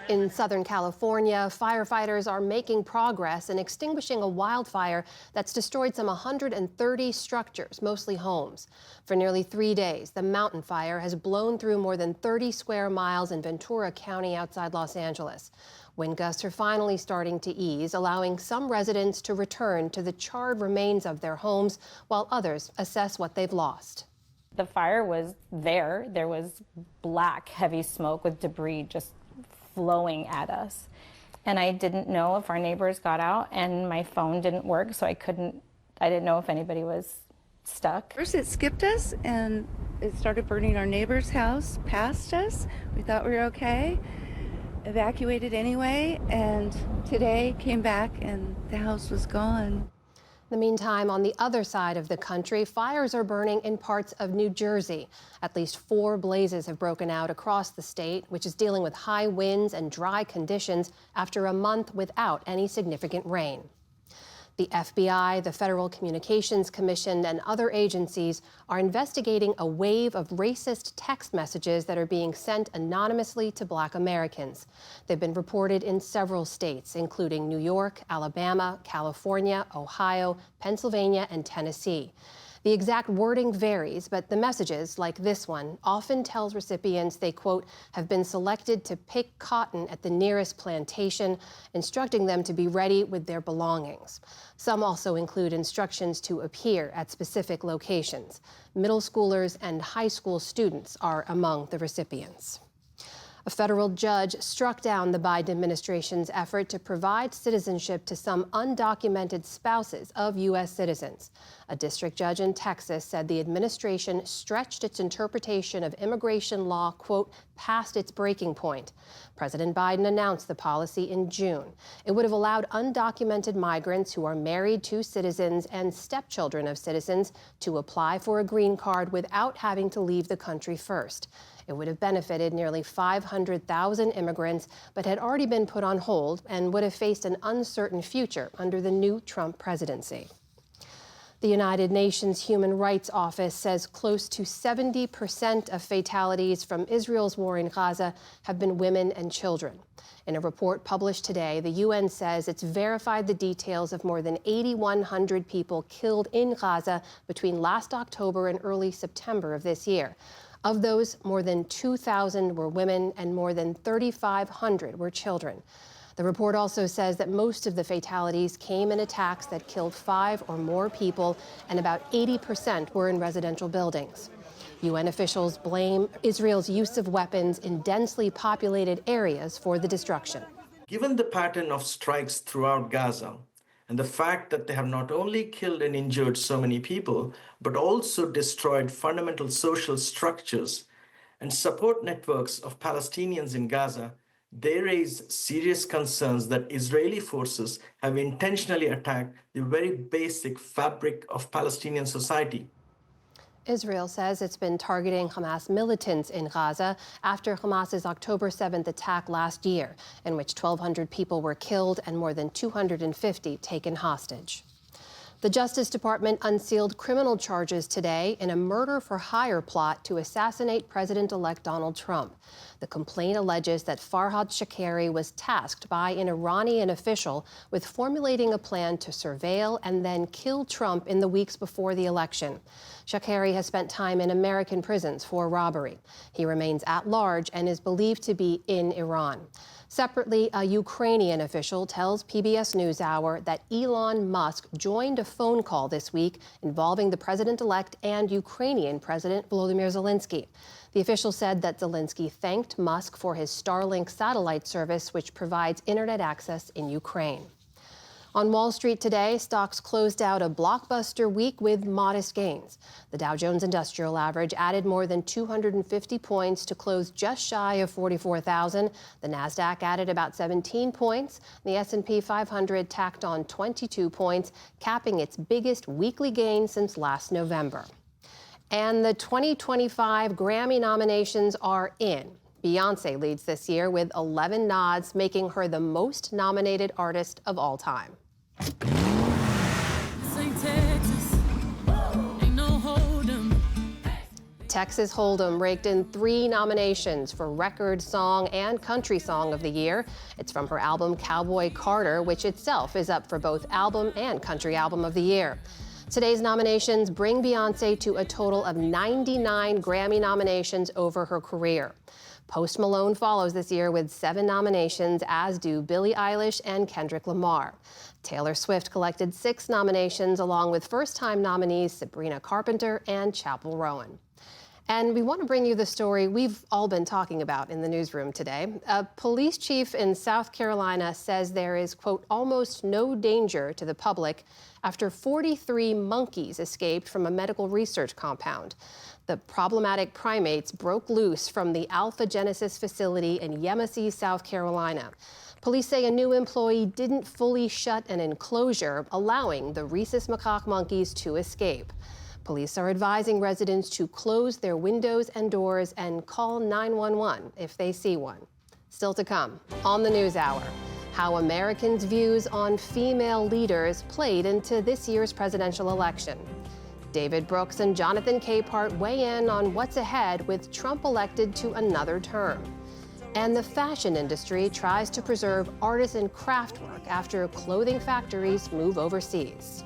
In Southern California, firefighters are making progress in extinguishing a wildfire that's destroyed some 130 structures, mostly homes. For nearly 3 days, the mountain fire has blown through more than 30 square miles in Ventura County outside Los Angeles. Wind gusts are finally starting to ease, allowing some residents to return to the charred remains of their homes, while others assess what they've lost. The fire was there. There was black, heavy smoke with debris just flowing at us. And I didn't know if our neighbors got out, and my phone didn't work, so I didn't know if anybody was stuck. First it skipped us and it started burning our neighbor's house past us. We thought we were okay. Evacuated anyway, and today came back and the house was gone. In the meantime, on the other side of the country, fires are burning in parts of New Jersey. At least 4 blazes have broken out across the state, which is dealing with high winds and dry conditions after a month without any significant rain. The FBI, the Federal Communications Commission, and other agencies are investigating a wave of racist text messages that are being sent anonymously to Black Americans. They've been reported in several states, including New York, Alabama, California, Ohio, Pennsylvania, and Tennessee. The exact wording varies, but the messages, like this one, often tells recipients they, quote, have been selected to pick cotton at the nearest plantation, instructing them to be ready with their belongings. Some also include instructions to appear at specific locations. Middle schoolers and high school students are among the recipients. A federal judge struck down the Biden administration's effort to provide citizenship to some undocumented spouses of U.S. citizens. A district judge in Texas said the administration stretched its interpretation of immigration law, quote, past its breaking point. President Biden announced the policy in June. It would have allowed undocumented migrants who are married to citizens and stepchildren of citizens to apply for a green card without having to leave the country first. It would have benefited nearly 500,000 immigrants, but had already been put on hold and would have faced an uncertain future under the new Trump presidency. The United Nations Human Rights Office says close to 70% of fatalities from Israel's war in Gaza have been women and children. In a report published today, the UN says it's verified the details of more than 8,100 people killed in Gaza between last October and early September of this year. Of those, more than 2,000 were women and more than 3,500 were children. The report also says that most of the fatalities came in attacks that killed 5 or more people, and about 80% were in residential buildings. UN officials blame Israel's use of weapons in densely populated areas for the destruction. Given the pattern of strikes throughout Gaza, and the fact that they have not only killed and injured so many people, but also destroyed fundamental social structures and support networks of Palestinians in Gaza, they raise serious concerns that Israeli forces have intentionally attacked the very basic fabric of Palestinian society. Israel says it's been targeting Hamas militants in Gaza after Hamas's October 7th attack last year, in which 1,200 people were killed and more than 250 taken hostage. The Justice Department unsealed criminal charges today in a murder-for-hire plot to assassinate President-elect Donald Trump. The complaint alleges that Farhad Shakeri was tasked by an Iranian official with formulating a plan to surveil and then kill Trump in the weeks before the election. Shakeri has spent time in American prisons for robbery. He remains at large and is believed to be in Iran. Separately, a Ukrainian official tells PBS NewsHour that Elon Musk joined a phone call this week involving the president-elect and Ukrainian President Volodymyr Zelensky. The official said that Zelensky thanked Musk for his Starlink satellite service, which provides internet access in Ukraine. On Wall Street today, stocks closed out a blockbuster week with modest gains. The Dow Jones Industrial Average added more than 250 points to close just shy of 44,000. The Nasdaq added about 17 points. The S&P 500 tacked on 22 points, capping its biggest weekly gain since last November. And the 2025 Grammy nominations are in. Beyoncé leads this year with 11 nods, making her the most nominated artist of all time. Texas Hold'em raked in 3 nominations for Record Song and Country Song of the Year. It's from her album Cowboy Carter, which itself is up for both Album and Country Album of the Year. Today's nominations bring Beyoncé to a total of 99 Grammy nominations over her career. Post Malone follows this year with 7 nominations, as do Billie Eilish and Kendrick Lamar. Taylor Swift collected 6 nominations, along with first-time nominees Sabrina Carpenter and Chappell Rowan. And we want to bring you the story we've all been talking about in the newsroom today. A police chief in South Carolina says there is, quote, almost no danger to the public after 43 monkeys escaped from a medical research compound. The problematic primates broke loose from the Alpha Genesis facility in Yemassee, South Carolina. Police say a new employee didn't fully shut an enclosure, allowing the rhesus macaque monkeys to escape. Police are advising residents to close their windows and doors and call 911 if they see one. Still to come on the NewsHour, how Americans' views on female leaders played into this year's presidential election. David Brooks and Jonathan Capehart weigh in on what's ahead with Trump elected to another term. And the fashion industry tries to preserve artisan craft work after clothing factories move overseas.